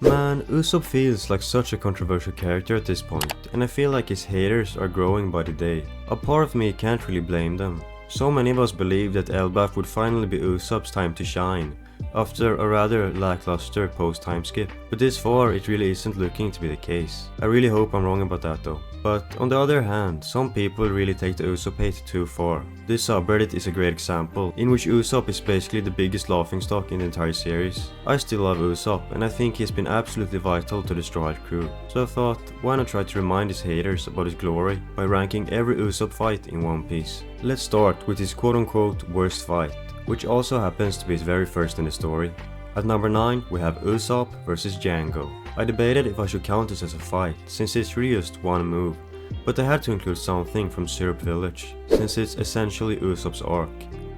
Man, Usopp feels like such a controversial character at this point, and I feel like his haters are growing by the day. A part of me can't really blame them. So many of us believed that Elbaf would finally be Usopp's time to shine, after a rather lackluster post-time skip. But this far, it really isn't looking to be the case. I really hope I'm wrong about that though. But on the other hand, some people really take the Usopp hate too far. This subreddit is a great example, in which Usopp is basically the biggest laughingstock in the entire series. I still love Usopp, and I think he's been absolutely vital to the Straw Hat crew. So I thought, why not try to remind his haters about his glory by ranking every Usopp fight in One Piece. Let's start with his quote-unquote worst fight, which also happens to be his very first in the story. At number 9, we have Usopp vs Django. I debated if I should count this as a fight, since it's really just one move, but I had to include something from Syrup Village, since it's essentially Usopp's arc.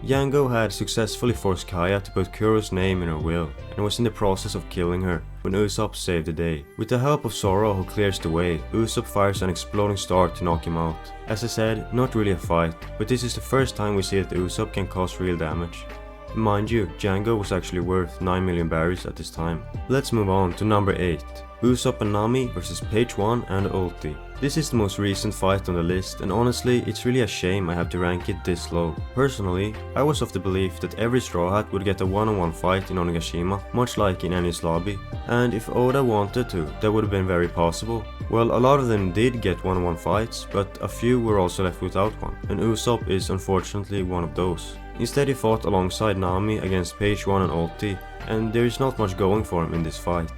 Django had successfully forced Kaya to put Kuro's name in her will, and was in the process of killing her when Usopp saved the day. With the help of Zoro, who clears the way, Usopp fires an exploding star to knock him out. As I said, not really a fight, but this is the first time we see that Usopp can cause real damage. Mind you, Django was actually worth 9 million berries at this time. Let's move on to number 8. Usopp and Nami vs Page 1 and Ulti. This is the most recent fight on the list, and honestly, it's really a shame I have to rank it this low. Personally, I was of the belief that every Straw Hat would get a one-on-one fight in Onigashima, much like in Enies Lobby, and if Oda wanted to, that would have been very possible. Well, a lot of them did get one-on-one fights, but a few were also left without one, and Usopp is unfortunately one of those. Instead he fought alongside Nami against Page 1 and Ulti, and there is not much going for him in this fight.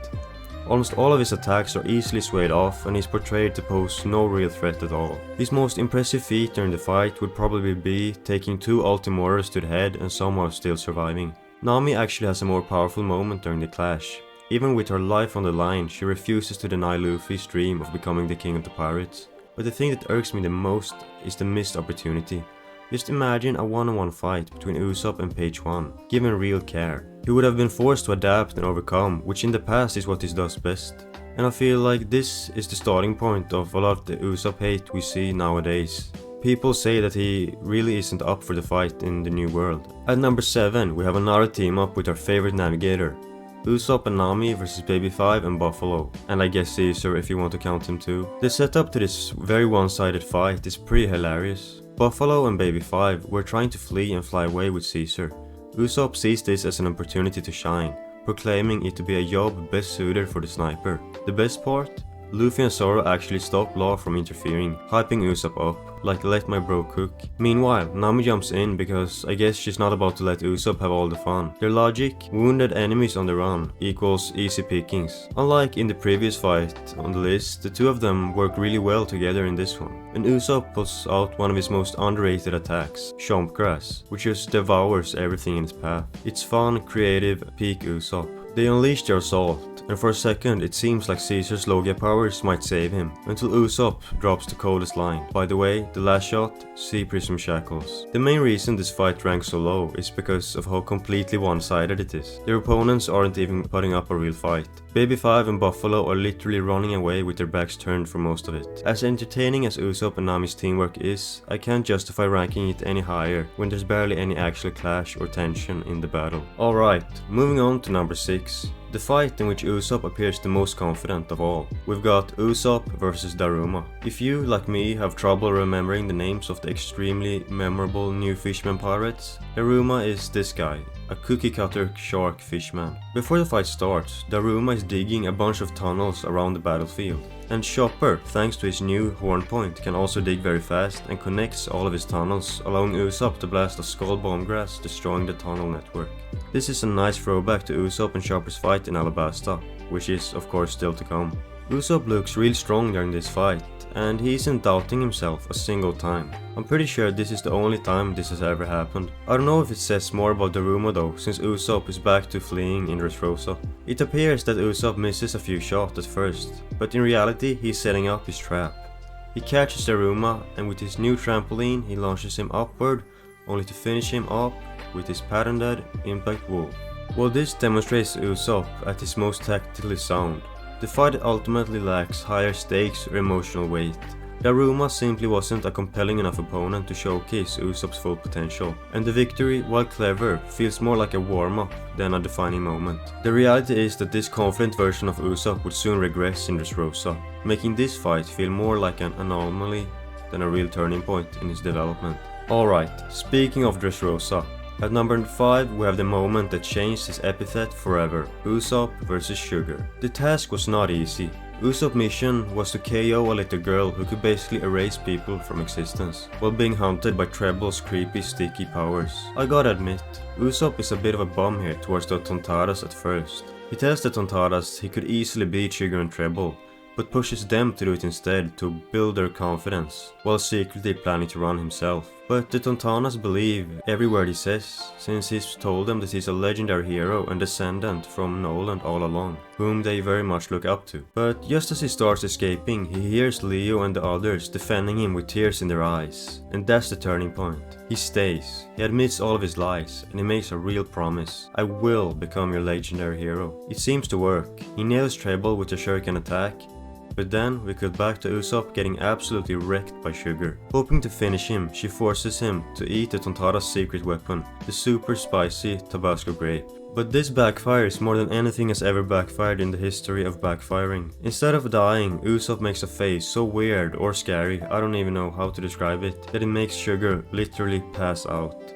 Almost all of his attacks are easily swayed off, and he's portrayed to pose no real threat at all. His most impressive feat during the fight would probably be taking 2 Ultimoras to the head and somehow still surviving. Nami actually has a more powerful moment during the clash. Even with her life on the line, she refuses to deny Luffy's dream of becoming the king of the pirates. But the thing that irks me the most is the missed opportunity. Just imagine a one-on-one fight between Usopp and Page 1, given real care. He would have been forced to adapt and overcome, which in the past is what he does best. And I feel like this is the starting point of a lot of the Usopp hate we see nowadays. People say that he really isn't up for the fight in the new world. At number 7, we have another team up with our favorite navigator. Usopp and Nami vs Baby 5 and Buffalo, and I guess Caesar if you want to count him too. The setup to this very one-sided fight is pretty hilarious. Buffalo and Baby 5 were trying to flee and fly away with Caesar. Usopp sees this as an opportunity to shine, proclaiming it to be a job best suited for the sniper. The best part? Luffy and Zoro actually stop Law from interfering, hyping Usopp up, like let my bro cook. Meanwhile, Nami jumps in because I guess she's not about to let Usopp have all the fun. Their logic, wounded enemies on the run, equals easy pickings. Unlike in the previous fight on the list, the two of them work really well together in this one. And Usopp pulls out one of his most underrated attacks, Chomp Grass, which just devours everything in its path. It's fun, creative, peak Usopp. They unleash their assault, and for a second it seems like Caesar's Logia powers might save him, until Usopp drops the coldest line. By the way, the last shot, Sea Prism Shackles. The main reason this fight ranks so low is because of how completely one-sided it is. Their opponents aren't even putting up a real fight. Baby 5 and Buffalo are literally running away with their backs turned for most of it. As entertaining as Usopp and Nami's teamwork is, I can't justify ranking it any higher when there's barely any actual clash or tension in the battle. Alright, moving on to number 6. The fight in which Usopp appears the most confident of all. We've got Usopp vs Daruma. If you, like me, have trouble remembering the names of the extremely memorable new Fishman pirates, Daruma is this guy, a cookie cutter shark fishman. Before the fight starts, Daruma is digging a bunch of tunnels around the battlefield. And Chopper, thanks to his new horn point, can also dig very fast and connects all of his tunnels, allowing Usopp to blast a skull bomb grass, destroying the tunnel network. This is a nice throwback to Usopp and Chopper's fight in Alabasta, which is of course still to come. Usopp looks real strong during this fight, and he isn't doubting himself a single time. I'm pretty sure this is the only time this has ever happened. I don't know if it says more about Daruma though, since Usopp is back to fleeing in Dressrosa. It appears that Usopp misses a few shots at first, but in reality he's setting up his trap. He catches Daruma, and with his new trampoline he launches him upward, only to finish him up with his patented Impact Wolf. While this demonstrates Usopp at his most tactically sound, the fight ultimately lacks higher stakes or emotional weight. Daruma simply wasn't a compelling enough opponent to showcase Usopp's full potential, and the victory, while clever, feels more like a warm-up than a defining moment. The reality is that this confident version of Usopp would soon regress in Dressrosa, making this fight feel more like an anomaly than a real turning point in his development. Alright, speaking of Dressrosa, at number 5 we have the moment that changed his epithet forever, Usopp vs Sugar. The task was not easy. Usopp's mission was to KO a little girl who could basically erase people from existence, while being hunted by Treble's creepy sticky powers. I gotta admit, Usopp is a bit of a bum here towards the Tontaras at first. He tells the Tontaras he could easily beat Sugar and Treble, but pushes them to do it instead to build their confidence, while secretly planning to run himself. But the Tontanas believe every word he says, since he's told them that he's a legendary hero and descendant from Noland all along, whom they very much look up to. But just as he starts escaping, he hears Leo and the others defending him with tears in their eyes. And that's the turning point. He stays, he admits all of his lies, and he makes a real promise. I will become your legendary hero. It seems to work. He nails Treble with a shuriken attack, but then we cut back to Usopp getting absolutely wrecked by Sugar. Hoping to finish him, she forces him to eat the Tontara's secret weapon, the super spicy Tabasco grape. But this backfires more than anything has ever backfired in the history of backfiring. Instead of dying, Usopp makes a face so weird or scary, I don't even know how to describe it, that it makes Sugar literally pass out,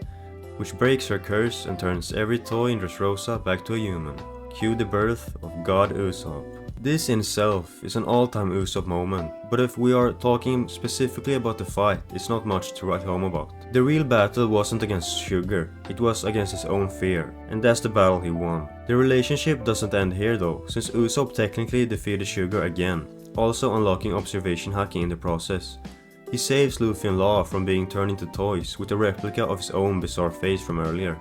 which breaks her curse and turns every toy in Dressrosa back to a human. Cue the birth of God Usopp. This in itself is an all-time Usopp moment, but if we are talking specifically about the fight, it's not much to write home about. The real battle wasn't against Sugar, it was against his own fear, and that's the battle he won. The relationship doesn't end here though, since Usopp technically defeated Sugar again, also unlocking observation hacking in the process. He saves Luffy and Law from being turned into toys with a replica of his own bizarre face from earlier.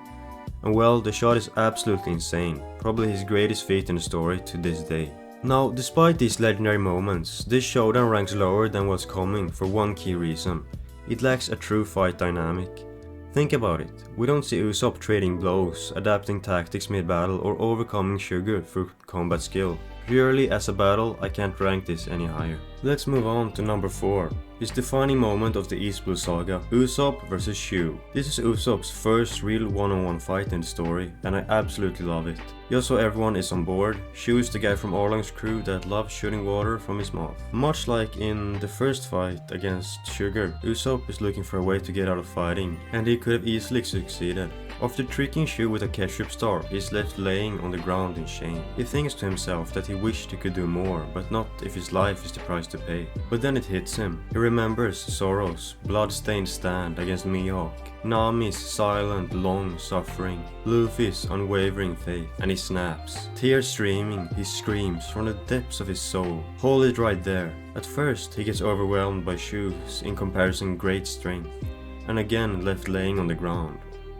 And well, the shot is absolutely insane, probably his greatest feat in the story to this day. Now, despite these legendary moments, this showdown ranks lower than what's coming for one key reason. It lacks a true fight dynamic. Think about it, we don't see Usopp trading blows, adapting tactics mid-battle or overcoming Sugar through combat skill. Purely as a battle, I can't rank this any higher. Let's move on to number 4. His defining moment of the East Blue Saga, Usopp vs Shu. This is Usopp's first real one-on-one fight in the story, and I absolutely love it. Just so everyone is on board, Shu is the guy from Arlong's crew that loves shooting water from his mouth. Much like in the first fight against Sugar, Usopp is looking for a way to get out of fighting, and he could have easily succeeded. After tricking Shu with a ketchup star, he is left laying on the ground in shame. He thinks to himself that he wished he could do more, but not if his life is the price to pay. But then it hits him. He remembers Zoro's blood-stained stand against Mihawk, Nami's silent, long suffering, Luffy's unwavering faith, and he snaps. Tears streaming, he screams from the depths of his soul. Hold it right there. At first, he gets overwhelmed by Shu's in comparison great strength, and again left laying on the ground,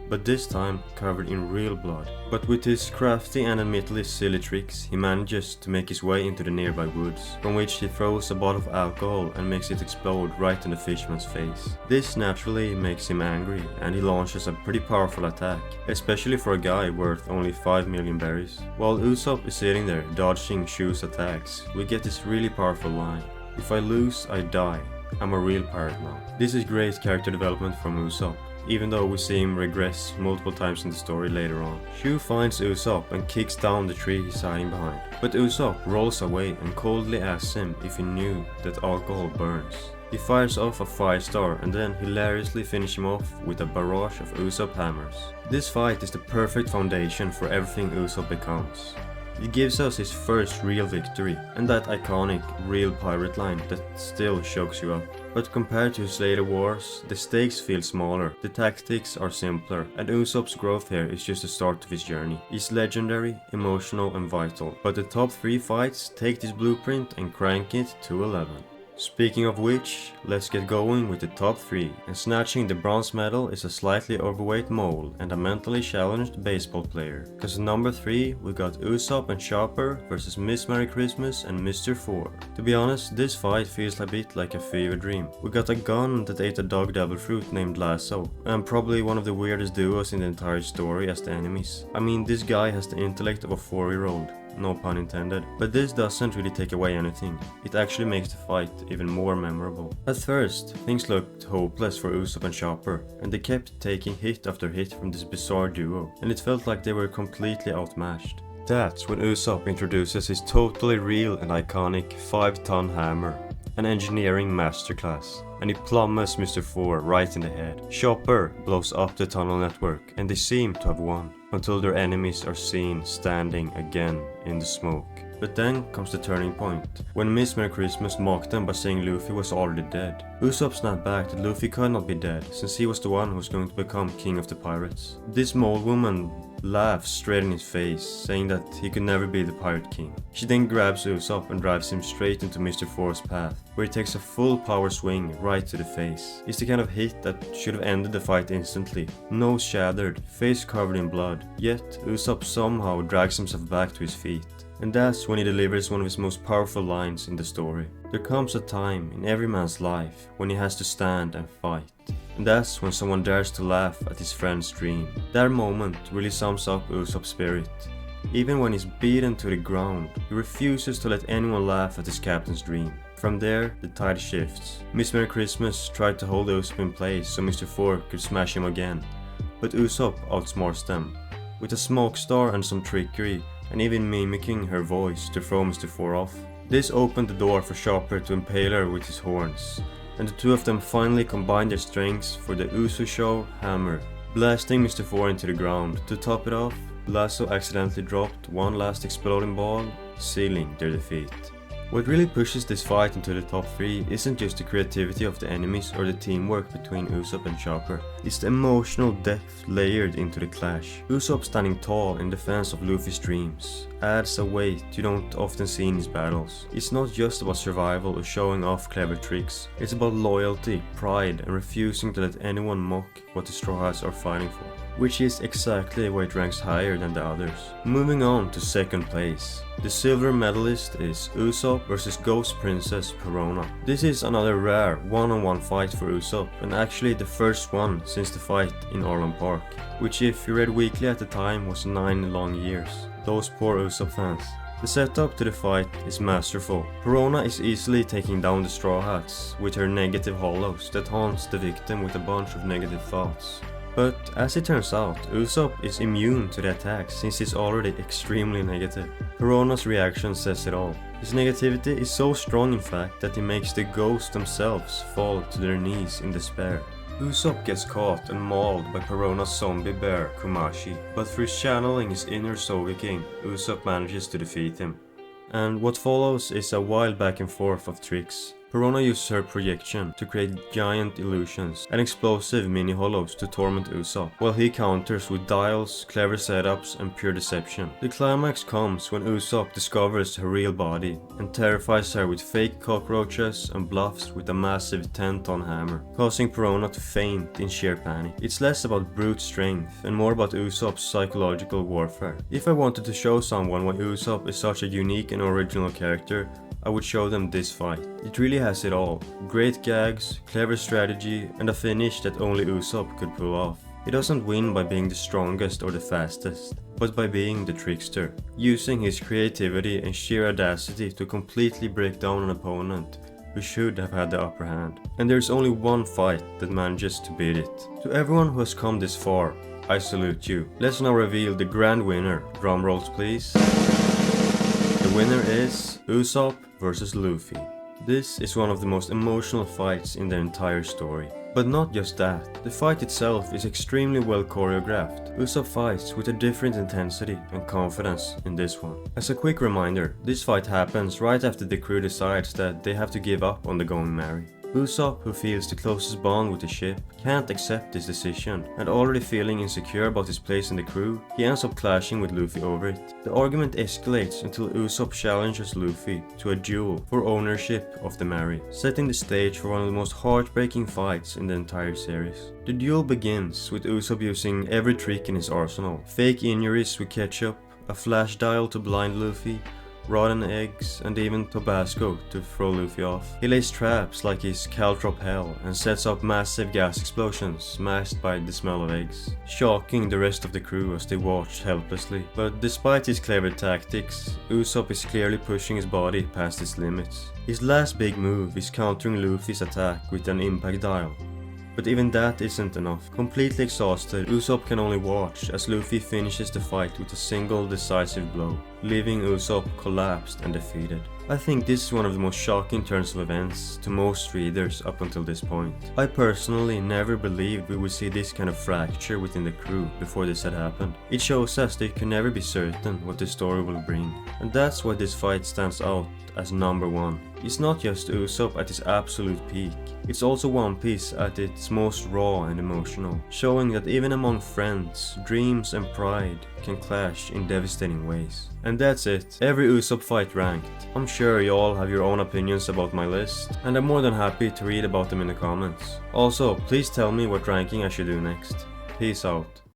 but this time covered in real blood. But with his crafty and admittedly silly tricks, he manages to make his way into the nearby woods, from which he throws a bottle of alcohol and makes it explode right in the fisherman's face. This naturally makes him angry, and he launches a pretty powerful attack, especially for a guy worth only 5 million berries. While Usopp is sitting there dodging Shu's attacks, we get this really powerful line: "If I lose, I die. I'm a real pirate now." This is great character development from Usopp, even though we see him regress multiple times in the story later on. Shu finds Usopp and kicks down the tree he's hiding behind, but Usopp rolls away and coldly asks him if he knew that alcohol burns. He fires off a 5-star and then hilariously finishes him off with a barrage of Usopp hammers. This fight is the perfect foundation for everything Usopp becomes. It gives us his first real victory, and that iconic real pirate line that still shocks you up. But compared to his later wars, the stakes feel smaller, the tactics are simpler, and Usopp's growth here is just the start of his journey. He's legendary, emotional and vital, but the top 3 fights take this blueprint and crank it to 11. Speaking of which, let's get going with the top 3, and snatching the bronze medal is a slightly overweight mole and a mentally challenged baseball player. Cause at number 3 we got Usopp and Chopper versus Miss Merry Christmas and Mr. 4. To be honest, this fight feels a bit like a fever dream. We got a gun that ate a dog devil fruit named Lasso, and probably one of the weirdest duos in the entire story as the enemies. I mean, this guy has the intellect of a 4-year-old. no pun intended, but this doesn't really take away anything. It actually makes the fight even more memorable. At first, things looked hopeless for Usopp and Chopper, and they kept taking hit after hit from this bizarre duo, and it felt like they were completely outmatched. That's when Usopp introduces his totally real and iconic 5-ton hammer, an engineering masterclass, and he plummets Mr. 4 right in the head. Chopper blows up the tunnel network, and they seem to have won, until their enemies are seen standing again in the smoke. But then comes the turning point, when Miss Merry Christmas mocked them by saying Luffy was already dead. Usopp snapped back that Luffy could not be dead, since he was the one who was going to become king of the pirates. This mole woman laughs straight in his face, saying that he could never be the pirate king. She then grabs Usopp and drives him straight into Mr. 4's path, where he takes a full power swing right to the face. It's the kind of hit that should have ended the fight instantly. Nose shattered, face covered in blood, yet Usopp somehow drags himself back to his feet. And that's when he delivers one of his most powerful lines in the story. There comes a time in every man's life when he has to stand and fight. And that's when someone dares to laugh at his friend's dream. That moment really sums up Usopp's spirit. Even when he's beaten to the ground, he refuses to let anyone laugh at his captain's dream. From there, the tide shifts. Miss Merry Christmas tried to hold Usopp in place so Mr. 4 could smash him again. But Usopp outsmarts them, with a smoke star and some trickery, and even mimicking her voice to throw Mr. 4 off. This opened the door for Chopper to impale her with his horns, and the two of them finally combined their strengths for the Ususho hammer, blasting Mr. 4 into the ground. To top it off, Lasso accidentally dropped one last exploding ball, sealing their defeat. What really pushes this fight into the top 3 isn't just the creativity of the enemies or the teamwork between Usopp and Chopper, it's the emotional depth layered into the clash. Usopp standing tall in defense of Luffy's dreams adds a weight you don't often see in his battles. It's not just about survival or showing off clever tricks, it's about loyalty, pride, and refusing to let anyone mock what the Straw Hats are fighting for, which is exactly why it ranks higher than the others. Moving on to second place. The silver medalist is Usopp vs Ghost Princess Perona. This is another rare one-on-one fight for Usopp, and actually the first one since the fight in Orland Park, which if you read weekly at the time was 9 long years. Those poor Usopp fans. The setup to the fight is masterful. Perona is easily taking down the Straw Hats with her negative hollows that haunts the victim with a bunch of negative thoughts. But as it turns out, Usopp is immune to the attacks since he's already extremely negative. Perona's reaction says it all. His negativity is so strong in fact that he makes the ghosts themselves fall to their knees in despair. Usopp gets caught and mauled by Perona's zombie bear, Kumashi, but through channeling his inner Sogeking, Usopp manages to defeat him. And what follows is a wild back and forth of tricks. Perona uses her projection to create giant illusions and explosive mini-hollows to torment Usopp, while he counters with dials, clever setups, and pure deception. The climax comes when Usopp discovers her real body and terrifies her with fake cockroaches and bluffs with a massive 10-ton hammer, causing Perona to faint in sheer panic. It's less about brute strength and more about Usopp's psychological warfare. If I wanted to show someone why Usopp is such a unique and original character, I would show them this fight. It really has it all. Great gags, clever strategy, and a finish that only Usopp could pull off. He doesn't win by being the strongest or the fastest, but by being the trickster, using his creativity and sheer audacity to completely break down an opponent who should have had the upper hand. And there's only one fight that manages to beat it. To everyone who has come this far, I salute you. Let's now reveal the grand winner. Drum rolls please. The winner is Usopp vs Luffy. This is one of the most emotional fights in the entire story. But not just that, the fight itself is extremely well choreographed. Usopp fights with a different intensity and confidence in this one. As a quick reminder, this fight happens right after the crew decides that they have to give up on the Going Merry. Usopp, who feels the closest bond with the ship, can't accept this decision, and already feeling insecure about his place in the crew, he ends up clashing with Luffy over it. The argument escalates until Usopp challenges Luffy to a duel for ownership of the Merry, setting the stage for one of the most heartbreaking fights in the entire series. The duel begins with Usopp using every trick in his arsenal: fake injuries with ketchup, a flash dial to blind Luffy, rotten eggs, and even Tabasco to throw Luffy off. He lays traps like he's Caltrop Hell and sets up massive gas explosions masked by the smell of eggs, shocking the rest of the crew as they watch helplessly. But despite his clever tactics, Usopp is clearly pushing his body past its limits. His last big move is countering Luffy's attack with an impact dial. But even that isn't enough. Completely exhausted, Usopp can only watch as Luffy finishes the fight with a single decisive blow, leaving Usopp collapsed and defeated. I think this is one of the most shocking turns of events to most readers up until this point. I personally never believed we would see this kind of fracture within the crew before this had happened. It shows us they can never be certain what the story will bring, and that's why this fight stands out as number one. It's not just Usopp at his absolute peak, it's also One Piece at its most raw and emotional, showing that even among friends, dreams and pride can clash in devastating ways. And that's it, every Usopp fight ranked. I'm sure you all have your own opinions about my list, and I'm more than happy to read about them in the comments. Also, please tell me what ranking I should do next. Peace out.